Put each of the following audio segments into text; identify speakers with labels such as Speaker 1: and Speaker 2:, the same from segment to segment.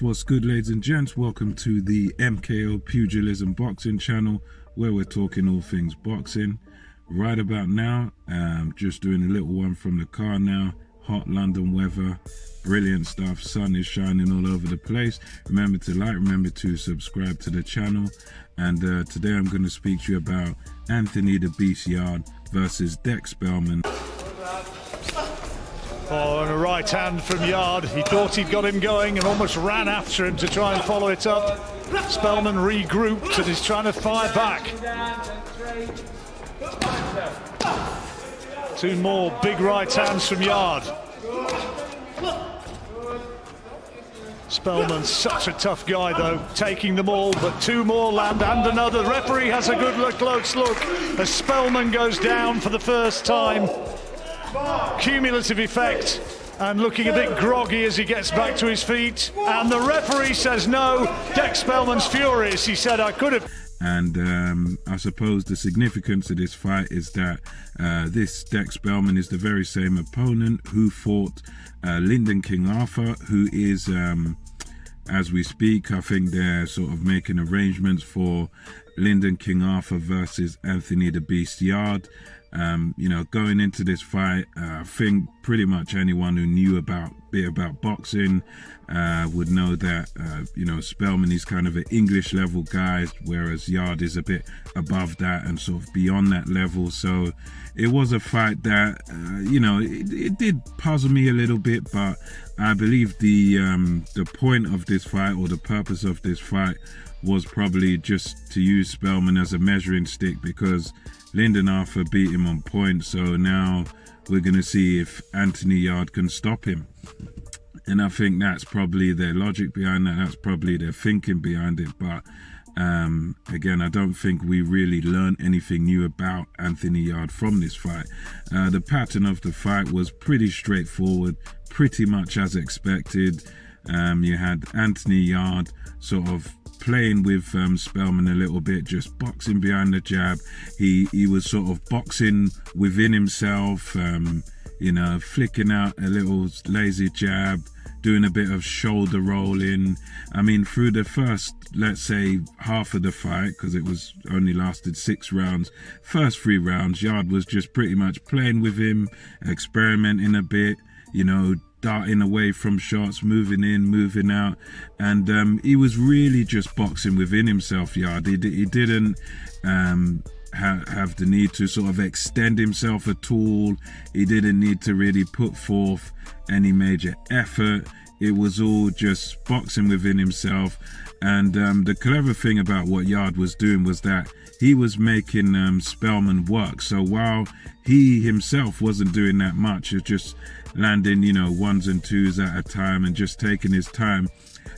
Speaker 1: What's good, ladies and gents? Welcome to the MKO Pugilism Boxing channel, where we're talking all things boxing. Right about now, just doing a little one from the car now. Hot London weather, brilliant stuff. Sun is shining all over the place. Remember to like, remember to subscribe to the channel. And today I'm going to speak to you about Anthony the Beast Yarde versus Spelman.
Speaker 2: Oh, and a right hand from Yarde. He thought he'd got him going and almost ran after him to try and follow it up. Spelman regrouped and is trying to fire back. Two more big right hands from Yarde. Spelman's such a tough guy though, taking them all, but two more land and another. The referee has a good look, close look as Spelman goes down for the first time. Cumulative effect, and looking a bit groggy as he gets back to his feet, and the referee says no. Spelman's furious. He said, I could have.
Speaker 1: And I suppose the significance of this fight is that this Spelman is the very same opponent who fought Lyndon King Arthur, who is, as we speak, I think they're sort of making arrangements for Lyndon King Arthur versus Anthony the Beast Yarde. You know, going into this fight, I think pretty much anyone who knew a bit about boxing would know that you know, Spelman is kind of an English level guy, whereas Yarde is a bit above that and sort of beyond that level. So it was a fight that you know, it did puzzle me a little bit, but I believe the point of this fight, or the purpose of this fight, was probably just to use Spelman as a measuring stick, because Lyndon Arthur beat him on points. So now we're going to see if Anthony Yarde can stop him. And I think that's probably their logic behind that. That's probably their thinking behind it. But again, I don't think we really learned anything new about Anthony Yarde from this fight. The pattern of the fight was pretty straightforward, pretty much as expected. You had Anthony Yarde sort of playing with Spelman a little bit, just boxing behind the jab. He was sort of boxing within himself, you know, flicking out a little lazy jab, doing a bit of shoulder rolling. I mean, through the first, let's say, half of the fight, because it was only lasted 6 rounds, first 3 rounds, Yarde was just pretty much playing with him, experimenting a bit, you know, darting away from shots, moving in, moving out, and he was really just boxing within himself, Yarde. He didn't have the need to sort of extend himself at all. He didn't need to really put forth any major effort. It was all just boxing within himself. And the clever thing about what Yarde was doing was that he was making Spelman work. So while he himself wasn't doing that much, it's just landing, you know, 1s and 2s at a time and just taking his time,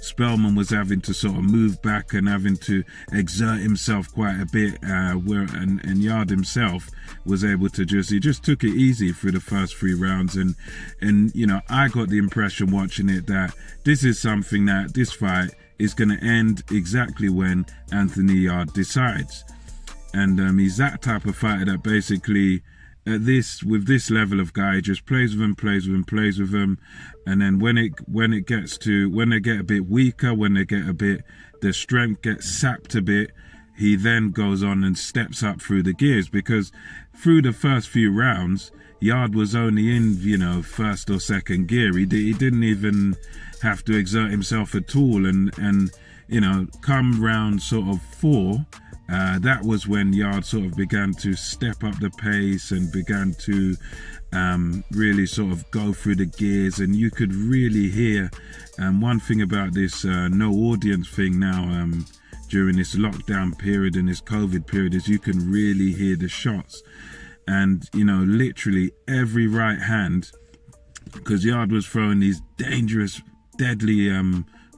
Speaker 1: Spelman was having to sort of move back and having to exert himself quite a bit, and Yarde himself was able to he just took it easy through the first 3 rounds. And you know, I got the impression watching it that this is something that this fight is going to end exactly when Anthony Yarde decides. And he's that type of fighter that basically, with this level of guy, just plays with him, and then when they get a bit weaker, when they get a bit, their strength gets sapped a bit, he then goes on and steps up through the gears. Because through the first few rounds, Yarde was only in, you know, 1st or 2nd gear. He didn't even have to exert himself at all, and you know, come round sort of 4, that was when Yarde sort of began to step up the pace and began to really sort of go through the gears. And you could really hear, one thing about this no audience thing now, during this lockdown period and this COVID period, is you can really hear the shots. And, you know, literally every right hand, because Yarde was throwing these dangerous, deadly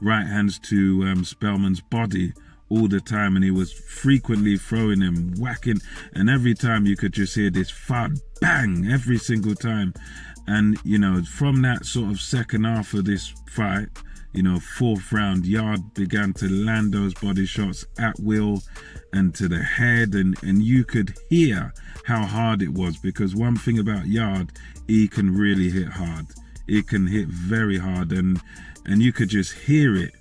Speaker 1: right hands to Spelman's body all the time, and he was frequently throwing them, whacking, and every time you could just hear this thud, bang, every single time. And you know, from that sort of second half of this fight, you know, 4th round, Yarde began to land those body shots at will and to the head, and you could hear how hard it was. Because one thing about Yarde, he can really hit hard. He can hit very hard, and you could just hear it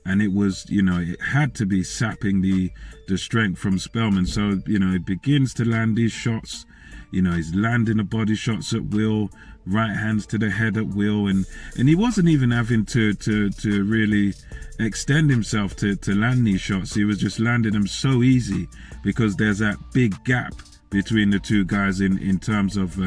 Speaker 1: and it was, it had to be sapping the strength from Spelman. So, it begins to land these shots. He's landing the body shots at will, right hands to the head at will, and he wasn't even having to really extend himself to land these shots. He was just landing them so easy because there's that big gap between the two guys in terms of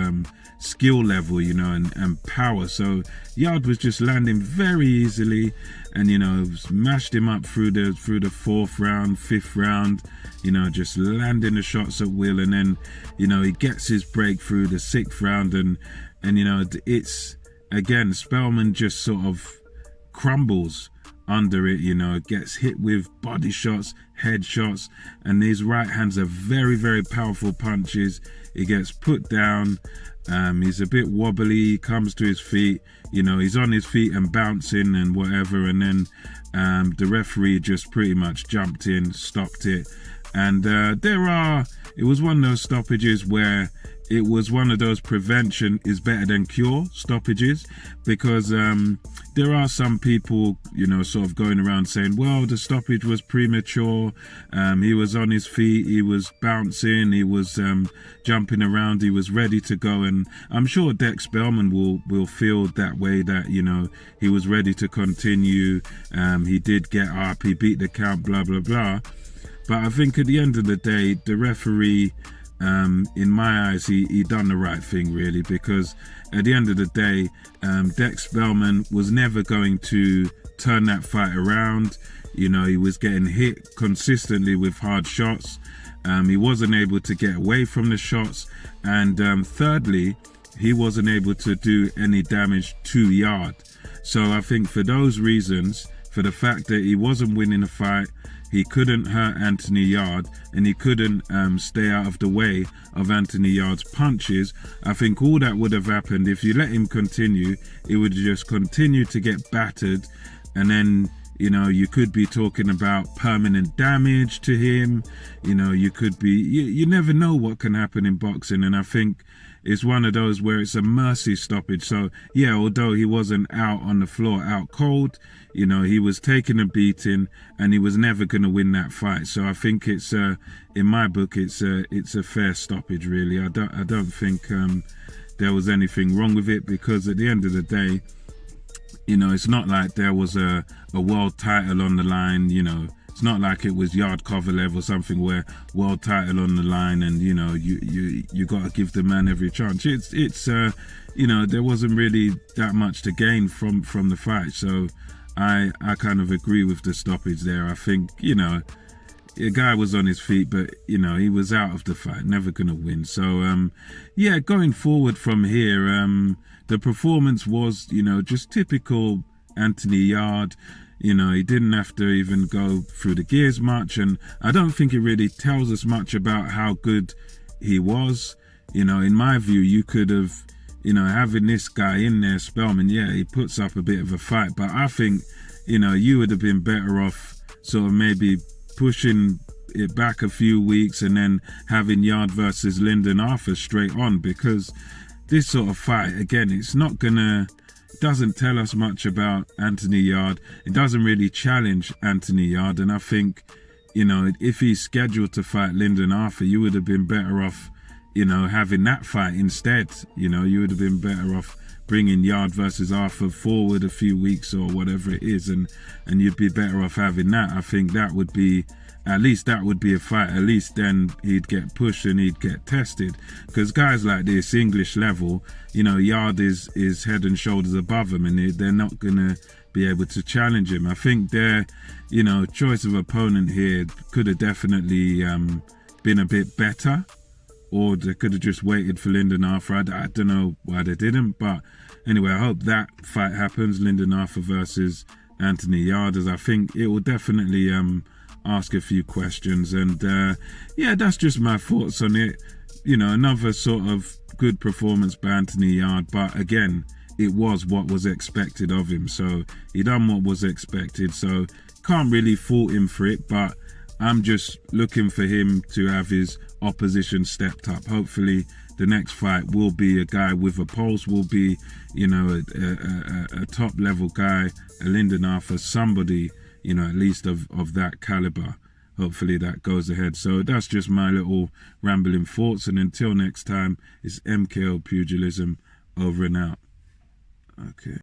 Speaker 1: skill level, and power. So Yarde was just landing very easily, and smashed him up through the fourth round, fifth round, just landing the shots at will, and then he gets his breakthrough the sixth round, and it's again Spelman just sort of crumbles under it, gets hit with body shots, head shots, and these right hands are very, very powerful punches. He gets put down. He's a bit wobbly, comes to his feet, he's on his feet and bouncing and whatever, and then the referee just pretty much jumped in, stopped it. And it was one of those stoppages where it was one of those prevention is better than cure stoppages, because there are some people, sort of going around saying, well, the stoppage was premature. He was on his feet, he was bouncing, he was jumping around, he was ready to go. And I'm sure Dex Spelman will feel that way, that, he was ready to continue. He did get up, he beat the count, blah, blah, blah. But I think at the end of the day, the referee, in my eyes, he done the right thing, really, because at the end of the day, Dex Spelman was never going to turn that fight around. He was getting hit consistently with hard shots. He wasn't able to get away from the shots, and thirdly, he wasn't able to do any damage to Yarde. So I think for those reasons, for the fact that he wasn't winning a fight, he couldn't hurt Anthony Yarde, and he couldn't stay out of the way of Anthony Yarde's punches. I think all that would have happened if you let him continue. It would just continue to get battered, and then you could be talking about permanent damage to him. You could be, you never know what can happen in boxing, and I think it's one of those where it's a mercy stoppage. So yeah, although he wasn't out on the floor out cold, he was taking a beating, and he was never going to win that fight. So I think it's in my book, it's a fair stoppage, really. I don't think there was anything wrong with it, because at the end of the day, it's not like there was a world title on the line. It's not like it was Yarde Kovalev or something where world title on the line, and you got to give the man every chance. It's there wasn't really that much to gain from the fight. So I kind of agree with the stoppage there. I think the guy was on his feet, but he was out of the fight, never gonna win. So yeah, going forward from here, the performance was just typical Anthony Yarde. He didn't have to even go through the gears much, and I don't think it really tells us much about how good he was. In my view, you could have, having this guy in there, Spelman, yeah, he puts up a bit of a fight, but I think, you would have been better off sort of maybe pushing it back a few weeks and then having Yarde versus Lyndon Arthur straight on, because this sort of fight, again, doesn't tell us much about Anthony Yarde. It doesn't really challenge Anthony Yarde, and I think, if he's scheduled to fight Lyndon Arthur, you would have been better off, having that fight instead. You would have been better off bringing Yarde versus Arthur forward a few weeks or whatever it is, and you'd be better off having that. I think that would be a fight. At least then he'd get pushed and he'd get tested, because guys like this, English level, Yarde is head and shoulders above him, and they're not gonna be able to challenge him. I think their choice of opponent here could have definitely been a bit better, or they could have just waited for Lyndon Arthur. I don't know why they didn't, but anyway, I hope that fight happens, Lyndon Arthur versus Anthony Yarde, as I think it will definitely ask a few questions. And yeah, that's just my thoughts on it. Another sort of good performance by Anthony Yarde, but again, it was what was expected of him. So he done what was expected, so can't really fault him for it, but I'm just looking for him to have his opposition stepped up. Hopefully the next fight will be a guy with a pulse, will be a top level guy, a Lyndon Arthur, somebody you know, at least of that caliber. Hopefully that goes ahead. So that's just my little rambling thoughts. And until next time, it's MKO Pugilism over and out. Okay.